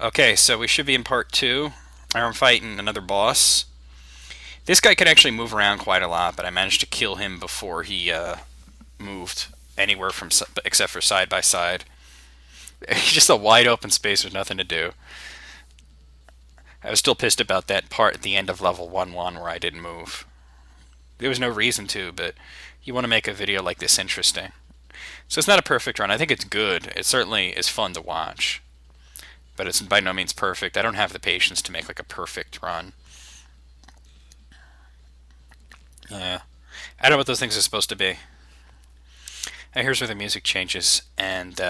Okay, so we should be in part two. I'm fighting another boss. This guy could actually move around quite a lot, but I managed to kill him before he moved anywhere from except for side by side. Just a wide open space with nothing to do. I was still pissed about that part at the end of level 1-1 where I didn't move. There was no reason to, but you want to make a video like this interesting. So it's not a perfect run. I think it's good. It certainly is fun to watch, but it's by no means perfect. I don't have the patience to make like a perfect run. I don't know what those things are supposed to be. And here's where the music changes, and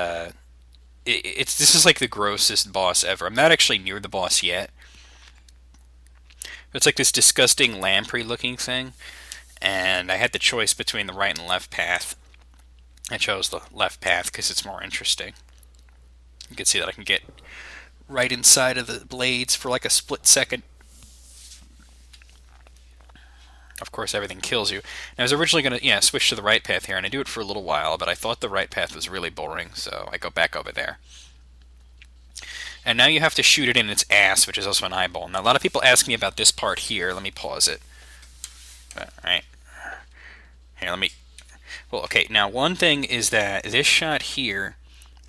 it's this is like the grossest boss ever. I'm not actually near the boss yet. It's like this disgusting lamprey-looking thing, and I had the choice between the right and left path. I chose the left path because it's more interesting. You can see that I can get right inside of the blades for like a split second. Of course, everything kills you. And I was originally going to switch to the right path here, and I do it for a little while, but I thought the right path was really boring, so I go back over there. And now you have to shoot it in its ass, which is also an eyeball. Now, a lot of people ask me about this part here. Let me pause it. Alright. Here, let me... Well, okay, now one thing is that this shot here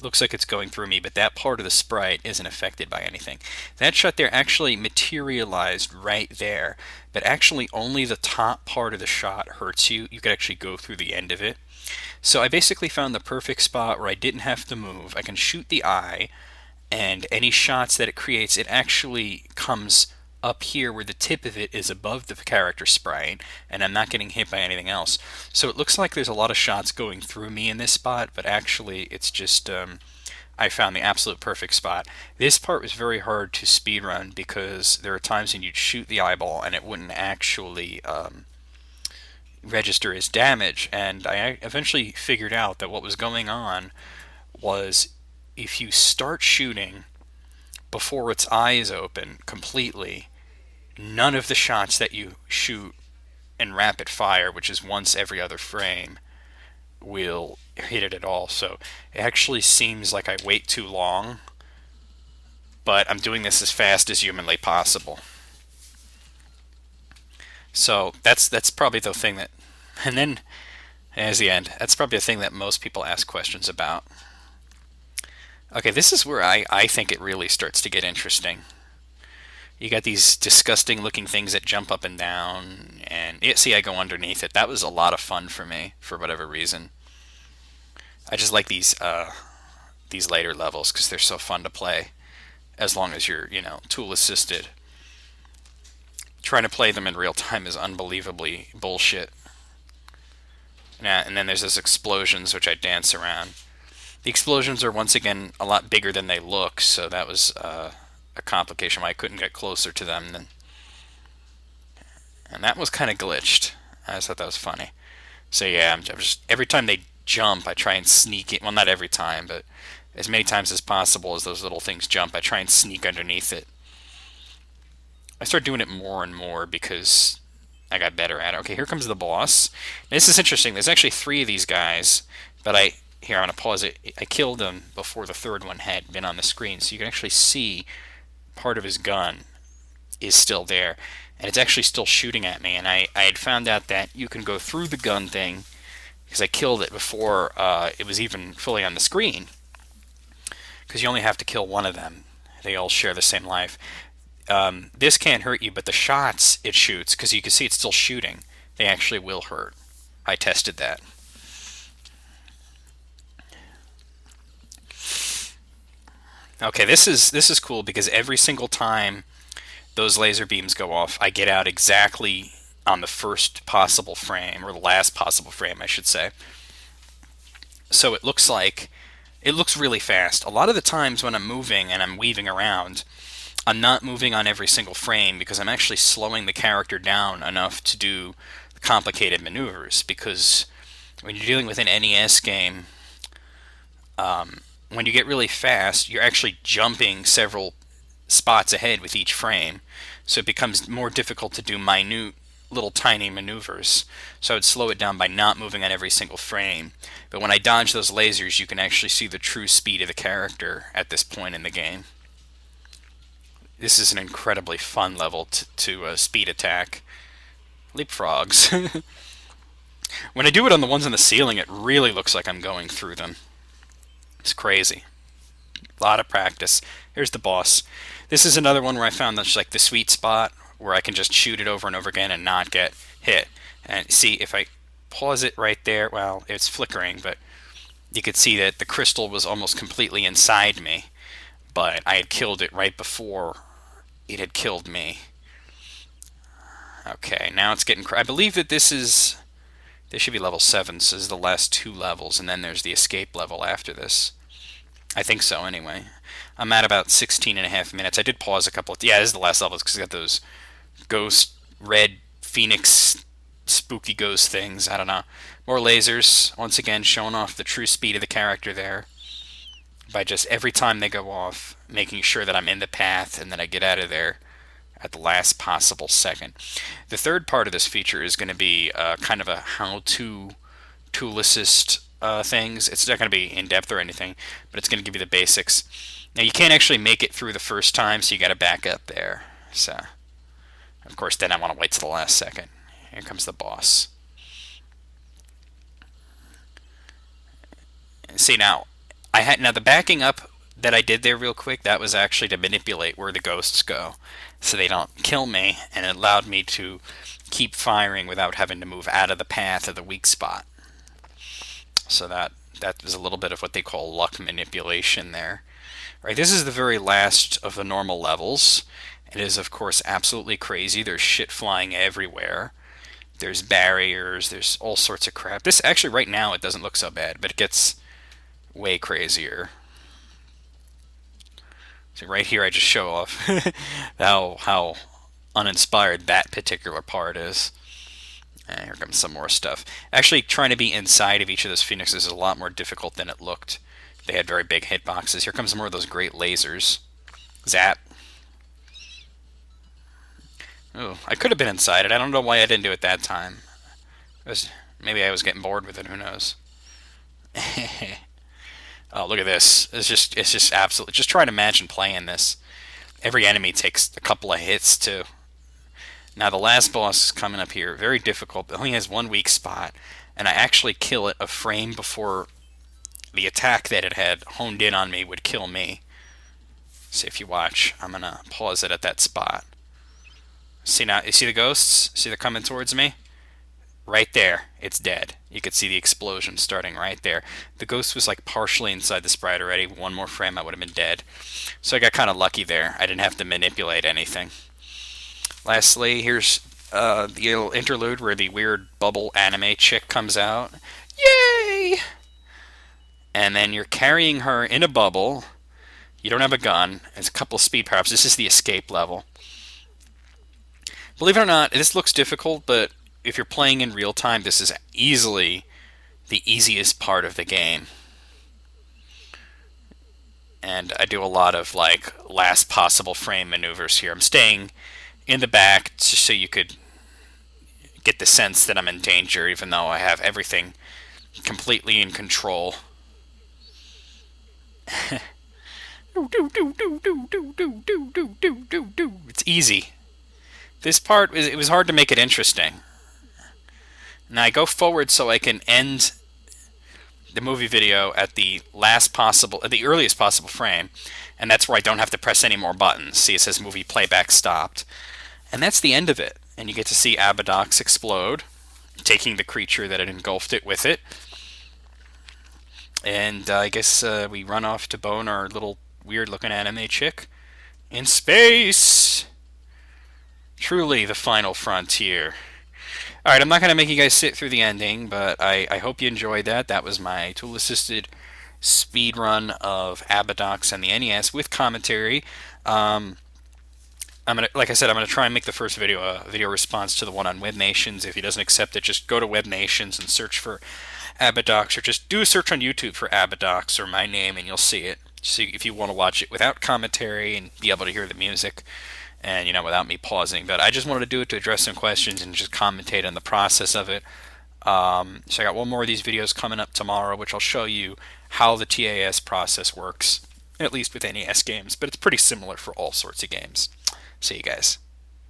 looks like it's going through me, but that part of the sprite isn't affected by anything. That shot there actually materialized right there, but actually only the top part of the shot hurts you. You could actually go through the end of it. So I basically found the perfect spot where I didn't have to move. I can shoot the eye, and any shots that it creates, it actually comes up here where the tip of it is above the character sprite, and I'm not getting hit by anything else. So it looks like there's a lot of shots going through me in this spot, but actually it's just I found the absolute perfect spot. This part was very hard to speedrun because there are times when you'd shoot the eyeball and it wouldn't actually register as damage, and I eventually figured out that what was going on was if you start shooting before its eye is open completely, none of the shots that you shoot in rapid fire, which is once every other frame, will hit it at all. So it actually seems like I wait too long, but I'm doing this as fast as humanly possible. So that's probably the thing that, and then as the end, that's probably the thing that most people ask questions about. Okay, this is where I think it really starts to get interesting. You got these disgusting looking things that jump up and down, and see, I go underneath it. That was a lot of fun for me, for whatever reason. I just like these later levels because they're so fun to play, as long as you're, tool assisted. Trying to play them in real time is unbelievably bullshit. And then there's those explosions, which I dance around. The explosions are once again a lot bigger than they look, so that was a complication why I couldn't get closer to them. And that was kind of glitched. I just thought that was funny. So yeah, I'm just every time they jump, I try and sneak it. Well, not every time, but as many times as possible as those little things jump, I try and sneak underneath it. I start doing it more and more because I got better at it. Okay, here comes the boss. This is interesting. There's actually 3 of these guys, but here, I'm going to pause it. I killed him before the third one had been on the screen, so you can actually see part of his gun is still there, and it's actually still shooting at me. And I had found out that you can go through the gun thing because I killed it before it was even fully on the screen, because you only have to kill one of them. They all share the same life. This can't hurt you, but the shots it shoots, because you can see it's still shooting, they actually will hurt. I tested that. Okay, this is cool because every single time those laser beams go off, I get out exactly on the first possible frame, or the last possible frame, I should say. So it looks really fast. A lot of the times when I'm moving and I'm weaving around, I'm not moving on every single frame because I'm actually slowing the character down enough to do complicated maneuvers, because when you're dealing with an NES game, when you get really fast, you're actually jumping several spots ahead with each frame, so it becomes more difficult to do minute little tiny maneuvers. So I would slow it down by not moving on every single frame. But when I dodge those lasers, you can actually see the true speed of the character at this point in the game. this is an incredibly fun level to speed attack. Leapfrogs. When I do it on the ones on the ceiling, it really looks like I'm going through them. It's crazy. A lot of practice. Here's the boss. This is another one where I found that's like the sweet spot where I can just shoot it over and over again and not get hit. And see, if I pause it right there, well, it's flickering, but you could see that the crystal was almost completely inside me, but I had killed it right before it had killed me. Okay, now it's getting... I believe that this should be level 7, so this is the last 2 levels, and then there's the escape level after this. I think so, anyway. I'm at about 16 and a half minutes. I did pause a couple of... Yeah, this is the last level, because it's got those ghost, red, phoenix, spooky ghost things. I don't know. More lasers, once again, showing off the true speed of the character there. By just every time they go off, making sure that I'm in the path, and that I get out of there at the last possible second. The third part of this feature is going to be kind of a how-to tool assist things. It's not going to be in-depth or anything, but it's going to give you the basics. Now, you can't actually make it through the first time, so you got to back up there. So, of course, then I want to wait till the last second. Here comes the boss. See, now the backing up that I did there real quick, that was actually to manipulate where the ghosts go so they don't kill me, and it allowed me to keep firing without having to move out of the path of the weak spot. So that was a little bit of what they call luck manipulation there. Right, this is the very last of the normal levels. It is, of course, absolutely crazy. There's shit flying everywhere. There's barriers, there's all sorts of crap. This, actually, right now, it doesn't look so bad, but it gets way crazier. So right here I just show off how uninspired that particular part is. And here comes some more stuff. Actually, trying to be inside of each of those phoenixes is a lot more difficult than it looked. They had very big hitboxes. Here comes more of those great lasers. Zap. Oh, I could have been inside it. I don't know why I didn't do it that time. Maybe I was getting bored with it. Who knows? Oh, look at this. It's just absolutely... Just try to imagine playing this. Every enemy takes a couple of hits, too. Now, the last boss is coming up here. Very difficult. It only has one weak spot. And I actually kill it a frame before the attack that it had honed in on me would kill me. See, if you watch, I'm going to pause it at that spot. See now? You see the ghosts? See they're coming towards me? Right there, it's dead. You could see the explosion starting right there. The ghost was like partially inside the sprite already. One more frame, I would have been dead. So I got kind of lucky there. I didn't have to manipulate anything. Lastly, here's the little interlude where the weird bubble anime chick comes out. Yay! And then you're carrying her in a bubble. You don't have a gun. There's a couple of speed power-ups. This is the escape level. Believe it or not, this looks difficult, but if you're playing in real time, this is easily the easiest part of the game. And I do a lot of like last possible frame maneuvers here. I'm staying in the back just so you could get the sense that I'm in danger, even though I have everything completely in control. It's easy. This part, it was hard to make it interesting. Now I go forward so I can end the movie video at the earliest possible frame, and that's where I don't have to press any more buttons. See, it says movie playback stopped. And that's the end of it. And you get to see Abadox explode, taking the creature that had engulfed it with it. And I guess we run off to bone our little weird-looking anime chick in space. Truly the final frontier. Alright, I'm not going to make you guys sit through the ending, but I hope you enjoyed that. That was my tool-assisted speedrun of Abadox and the NES with commentary. Like I said, I'm gonna try and make the first video a video response to the one on Web Nations. If he doesn't accept it, just go to Web Nations and search for Abadox, or just do a search on YouTube for Abadox or my name, and you'll see it. So if you want to watch it without commentary and be able to hear the music, and without me pausing. But I just wanted to do it to address some questions and just commentate on the process of it. So I got one more of these videos coming up tomorrow, which I'll show you how the TAS process works at least with NES games, but it's pretty similar for all sorts of games. See you guys.